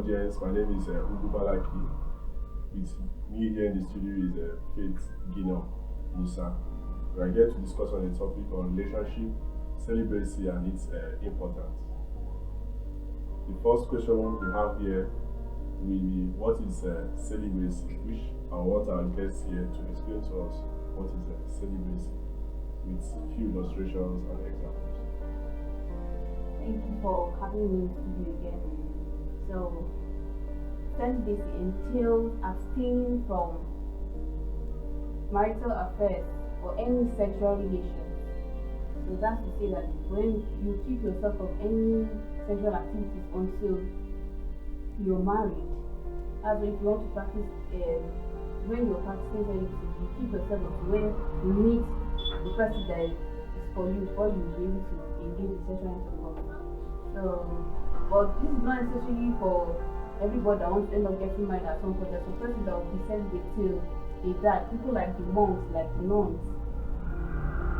audience. My name is Ugubalaki. With me here in the studio is Faith Gino Musa. We are here to discuss on the topic on relationship, celibacy, and its importance. The first question we have here will be what is celibacy, which I want our guests here to explain to us what is celibacy with few illustrations and examples. Thank you for having me in the studio again. So, celibacy entails abstaining from marital affairs or any sexual relations. So that's to say that when you keep yourself from any sexual activities until you're married. That's if you want to practice, when you're practicing celibacy, you keep yourself until when you meet the person that is for you before you will be able to engage in sexual intercourse. So, but this is not necessarily for everybody that wants to end up getting married at some point. There's some person that will be celibate till they die. People like the monks, like the nuns.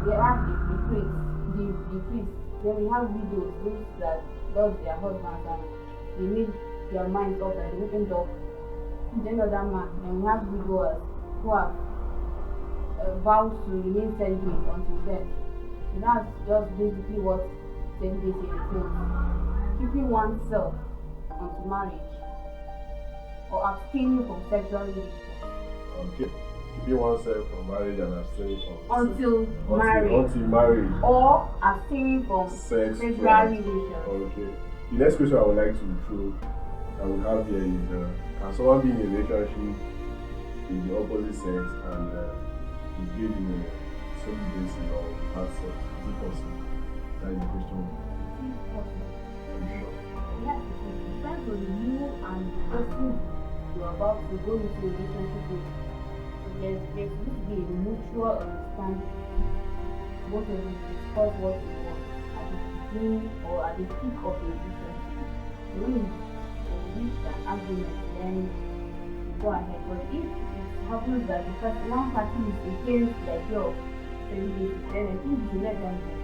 We have the priests, the priests. Then we have widows, those that love their husbands and they make their minds up that they will end up with another man. Then we have widowers who have vowed to remain celibate until death. So that's just basically what celibacy entails. Keeping oneself unto marriage or abstaining from sexual relations. Okay. Keeping oneself from marriage and abstaining from until marriage or abstaining from sexual relations. Okay. The next question I would like to throw I would have here is can someone be in a relationship with the opposite sex and engage in a celibacy or have sex? Is it possible? That is the question. It is possible. Are you sure? Yes, it depends on you and the person you're about to go into a relationship with. So there's going to be a mutual understanding. Both of you discuss what you want at the beginning or at the peak of the relationship. So when you reach an agreement, then you go ahead. But if it happens that the first one party is against like your celibacy, then I think you should let them go.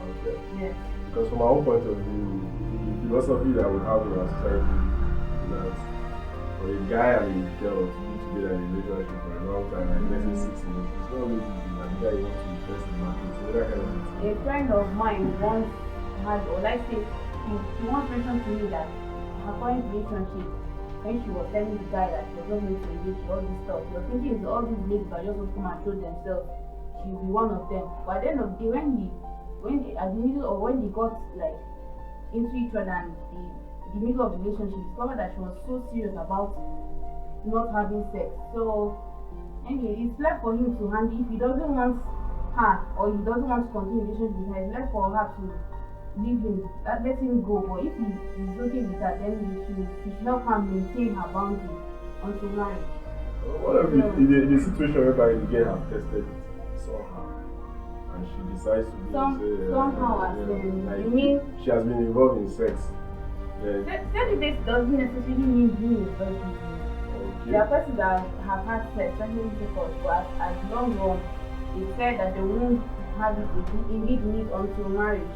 Okay. Yes. Because from my own point of view, the philosophy that we have in our society is that for a guy and a girl to be together in a relationship for a long time, like let's say 6 months, it's not always easy. Like the guy wants to invest in the market, so that kind of thing. A friend of mine once had, or let's say, she once mentioned to me that her current relationship, when she was telling the guy that she was not going to engage all this stuff, she was thinking it's all these ladies that just want to come and show themselves. She will be one of them. But at the end of the day, at the middle or when they got like into each other and the middle of the relationship, discovered that she was so serious about not having sex. So anyway, it's left for him to handle. If he doesn't want her or he doesn't want to continue the relationship with her, it's left for her to leave him, let him go. But if he's okay with that, then we should help her maintain her boundaries until marriage. What if in a situation whereby the girl have tested it somehow and she decides to be somehow like, you mean she has been involved in sex? Celibacy doesn't necessarily mean being a virgin. Okay. There are persons that have had sex, sexual intercourse, but as long run, they said that they won't have it engage in it until marriage.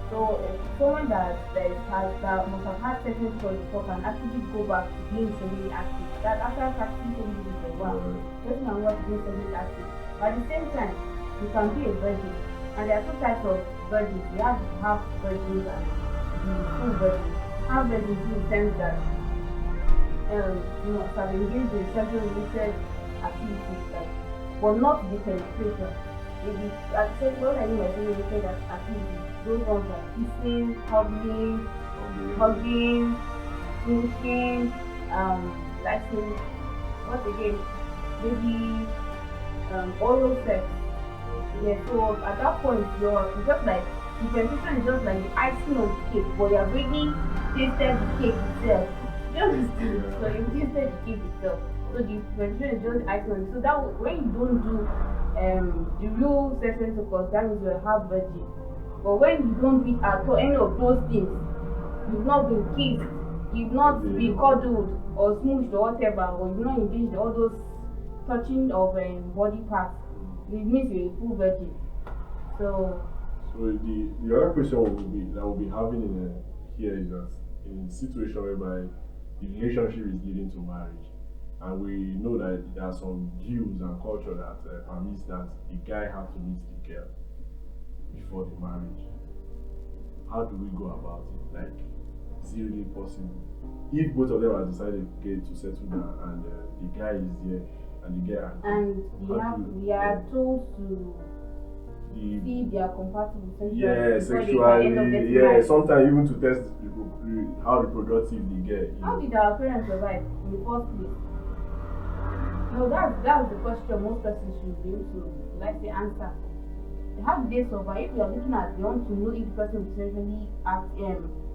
So someone that must have had certain choice before can actually go back to being sexually active. That after practicing celibacy for a while, person can want to be sexually active. But at the same time, you can be a virgin. And there are two types of virgins. We have half virgins and the full virgins. Half virgins in the sense that you must have engaged in sexual related activities, but not the penetration. Maybe at what I mean by sexual related activities, those ones like kissing, hugging, smooching, like what again? Maybe oral sex. Yeah, so at that point you're just like the penetration is just like the icing on the cake, but you have really tasted the cake itself. You understand? So you tasted the cake itself. So the penetration is just icing on it. So that when you don't do the real sex intercourse, that means you're half virgin. But when you don't do at all any of those things, you've not been kissed, you've not been cuddled or smooshed or whatever, or you've not engaged in all those touching of body parts, it means you're a full virgin. So the other question that we'll be having here is that in a situation whereby the relationship is leading to marriage. And we know that there are some views and culture that permits that the guy have to meet the girl before the marriage. How do we go about it? Like, is it really possible? If both of them have decided okay, to settle down and the guy is there and the girl and we are told to see if they are compatible sexually. Yeah, sexually. Yeah, sometimes even to test how reproductive the girl is. How did our parents survive in the first place? No, that's the question most persons should be able to like the answer. How did they survive? If you are looking at they want to know if the person is sexually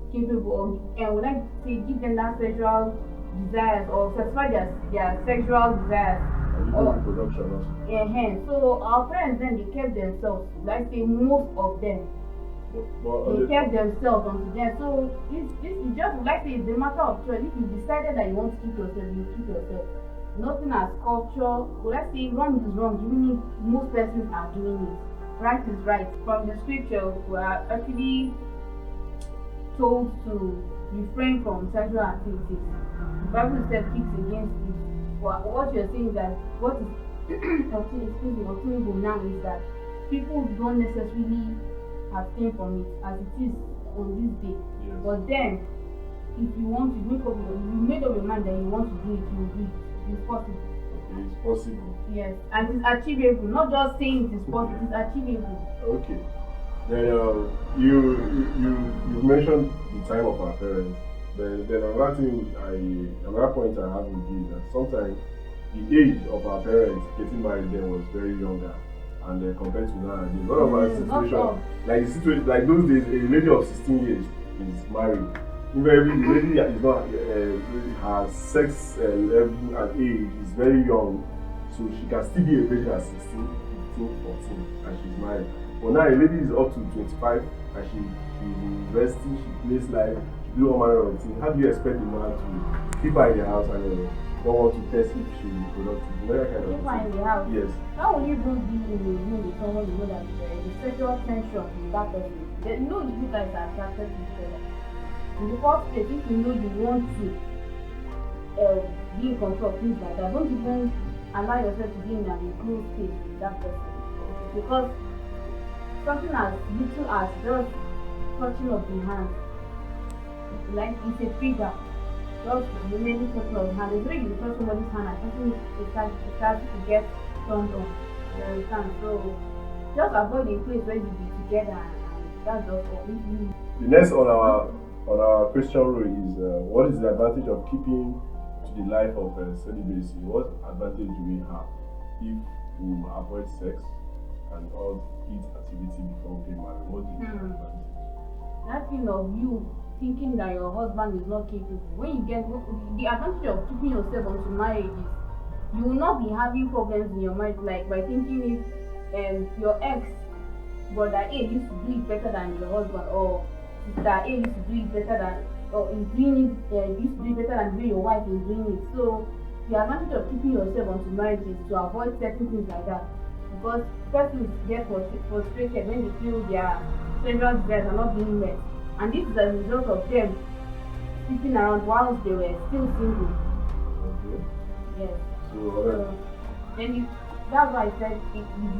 capable and would like to say give them that sexual desires or satisfy their sexual desires. Or reproduction also. Yeah, so our parents then they kept themselves, like say most of them. They kept themselves unto them. So this is just like say it's a matter of choice. If you decided that you want to keep yourself, you keep yourself. Nothing as culture. Well, let's say wrong is wrong. Even if most persons are doing it, right is right. From the scripture, we are actually told to refrain from sexual activities. The Bible said kicks against it. What you're saying is that what is obtainable now is that people don't necessarily abstain from it as it is on this day. Yes. But then, if you want to you made up your mind that you want to do it, you will do it. It's possible. Okay, it's possible. Yes, and it's achievable. Not just saying it is possible, it's achievable. Okay. Then you mentioned the time of our parents. Then another point I have with you is that sometimes the age of our parents getting married then was very younger, and compared to nowadays, one of our situation like those days, a lady of 16 years is married. Even the lady is not her sex level and age is very young, so she can still be a virgin at 16, 15, 14, and she's married. But now a lady is up to 25 and she's in university, she plays live, she do all manner of things. How do you expect the man to keep her in the house and don't want to test if she will be productive? You know that kind of Keep her in the house? Yes. How will you even be in a room with someone you know that the sexual tension in that person? You know you guys are attracted to each other. In the first place, if you know you want to be in control of things like that, don't even allow yourself to be in an enclosed space with that person. Because something as little as just touching of the hand, like it's a trigger, just remaining touching of the hand. It's really you touch somebody's hand and something starts to get turned on. You understand? So just avoid a place where you be together and that's just all. The next on our question rule is what is the advantage of keeping to the life of celibacy? What advantage do we have if we avoid sex and all eat activity before we get married? What is the advantage? That thing of you thinking that your husband is not capable. When you get the advantage of keeping yourself onto marriage is you will not be having problems in your mind like by thinking if your ex brother A used to do it better than your husband or sister A used to do it better than or is doing it used to do it better than the way your wife is doing it. So the advantage of keeping yourself onto marriage is to avoid certain things like that. Because persons get frustrated when they feel their sexual desires are not being met. And this is a result of them sitting around whilst they were still single. Okay. Yes. So that's why I said the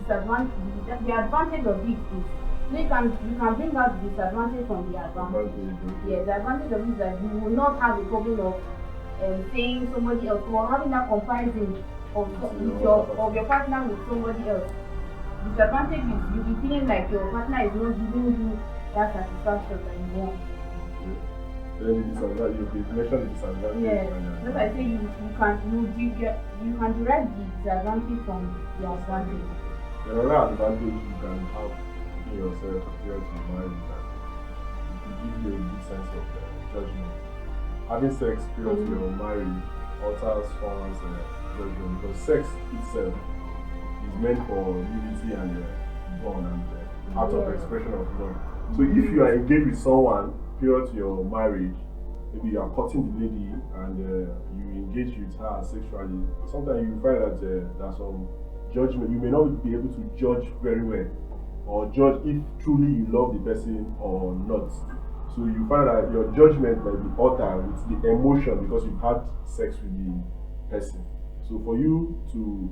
advantage of it is you can bring out the disadvantage from the advantage. Yes, the advantage of it is that you will not have the problem of saying somebody else or having that comparison of your partner with somebody else. Disadvantage is you'll be feeling like your partner is not giving you that satisfaction that you want. Then the disadvantage, you mentioned the disadvantage. Yes, that's why I say you can derive the disadvantage from the advantage. Another advantage you can have in yourself prior to marriage is that it will give you a good sense of judgment. Having sex prior to your marriage alters someone's judgment because sex itself is meant for unity and bond and out of expression of love. So if you are engaged with someone prior to your marriage, maybe you are courting the lady and you engage with her sexually, sometimes you find that there's some judgment. You may not be able to judge very well or judge if truly you love the person or not. So you find that your judgment might be altered with the emotion because you've had sex with the person. So for you to,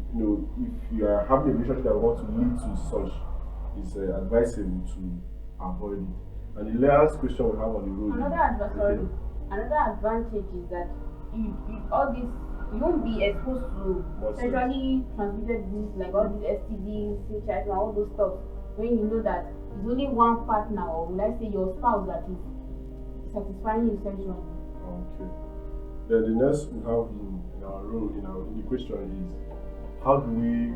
if you are having a relationship that wants to lead to such, it's advisable to avoid it. And the last question we have on the road. Another advantage is that you all this you won't be exposed to sexually transmitted disease like all these STDs, HIV, and all those stuff. When you know that it's only one partner, or let's say your spouse, that is satisfying you sexually. Okay. Then the next we have in our role in the question is, how do we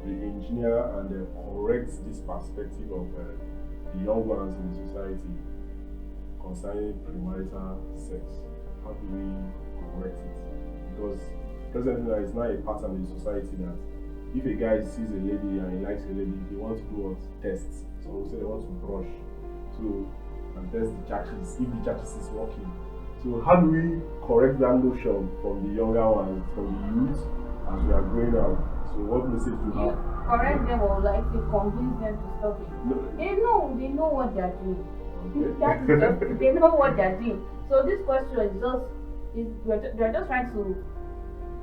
re-engineer and correct this perspective of the young ones in the society concerning premarital sex? How do we correct it? Because presently now it's not a pattern in society that if a guy sees a lady and he likes a lady, they want to do what? Tests. So we say they want to brush. So and test the chachis, if the chachis is working. So how do we correct that notion from the younger ones, from the youth, as we are growing up? So what message do you have? Correct them, or like to convince them to stop it. No. They know what they are doing. Okay. They know what they are doing. So this question is they're just trying to,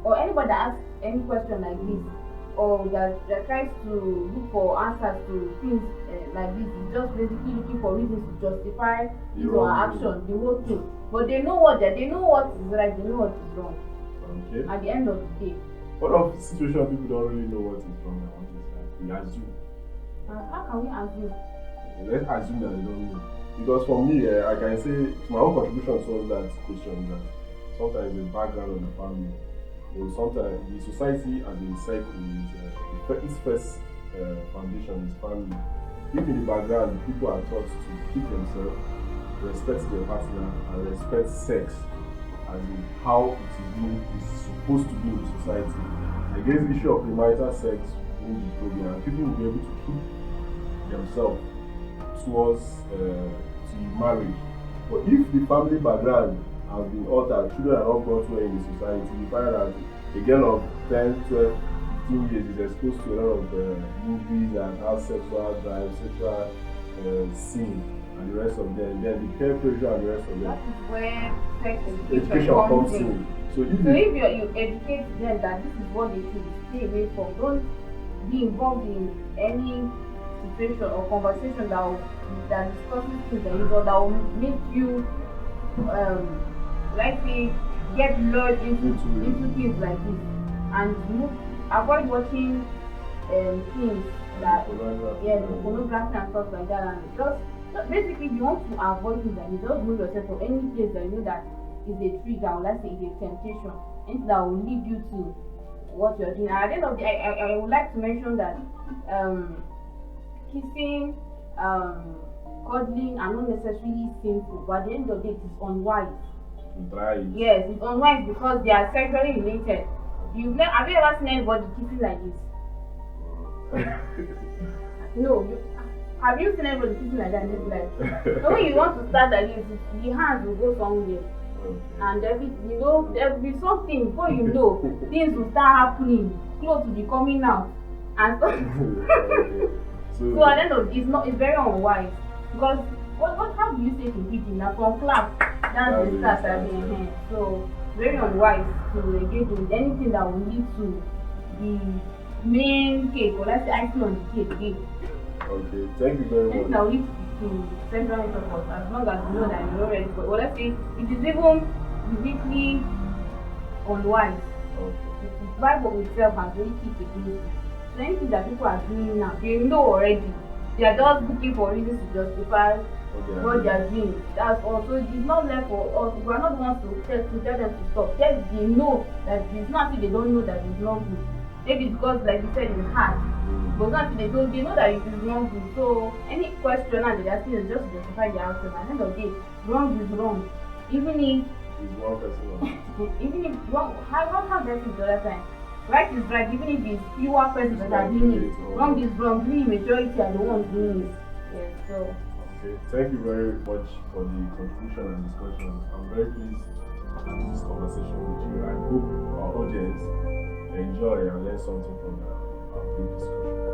or anybody that asks any question like this, or that tries to look for answers to things like this, is just basically looking for reasons to justify his or her action, the whole thing. But they know what is right, they know what is wrong. Okay. At the end of the day. What of situation people don't really know what is wrong and what is right? We assume. How can we assume? Let's assume that they don't know. Because for me, I can say my own contribution towards that question is that sometimes the background of the family. Sometimes the society as a cycle is its first foundation is family. If in the background people are taught to keep themselves, respect their partner, and respect sex as in how is supposed to be in the society, I guess the issue of premarital sex won't be problem, and people will be able to keep themselves towards to marriage. But if the family background has been altered, children are not brought well in the society, you find that a girl of 10, 12, 15 years is exposed to a lot of movies that have sexual drive, sexual sin, and the rest of them. Then the peer pressure and the rest of them. That is where sex education comes in. So if you educate them that this is what they should stay away from, don't be involved in any situation or conversation that discusses things that will make you like say get lured into things like this, and avoid watching things that pornography and stuff like that, and just basically you want to avoid things like this. Just move yourself from any place that you know that is a trigger, or let's say is a temptation, anything that will lead you to what you're doing. And at the end of the day, I would like to mention that kissing, cuddling are not necessarily sinful, but at the end of the day it is unwise. Yes, it's unwise because they are sexually related. Have you ever seen anybody kissing like this? No. Have you seen anybody kissing like that in this life? So when you want to start like this, the hands will go somewhere. And there will be something before you know, things will start happening, clothes will be coming out, and so at the end of it, it's very unwise, because how do you say to hit in that from clap? That's the start again. So very unwise to engage in anything that will lead to the main cake, or let's say icing on the cake again. Okay, thank you very much. That will lead to sexual intercourse, as long as you know that you're already. But let's say it is even physically unwise. Okay. The Bible itself has really kicked against it. So anything that people are doing now, they know already. They are just looking for reasons to justify what they are doing. That's also, it's not left for us. We are not the ones to tell them to stop. Yes, they know that it's not that they don't know that it's not good. Maybe because, like you said, it's hard. But not they know that it is not good. So any question that they're asking is just to justify their action. At the end of the day, wrong is wrong. Even if it's one person. even if wrong, how does it the other time? Right is right, even if it's fewer persons that are doing it. Wrong is wrong, really majority are the ones doing it. Yes, so. Okay, thank you very much for the contribution and discussion. I'm very pleased to do this conversation with you. I hope our audience enjoy and learn something from our brief discussion.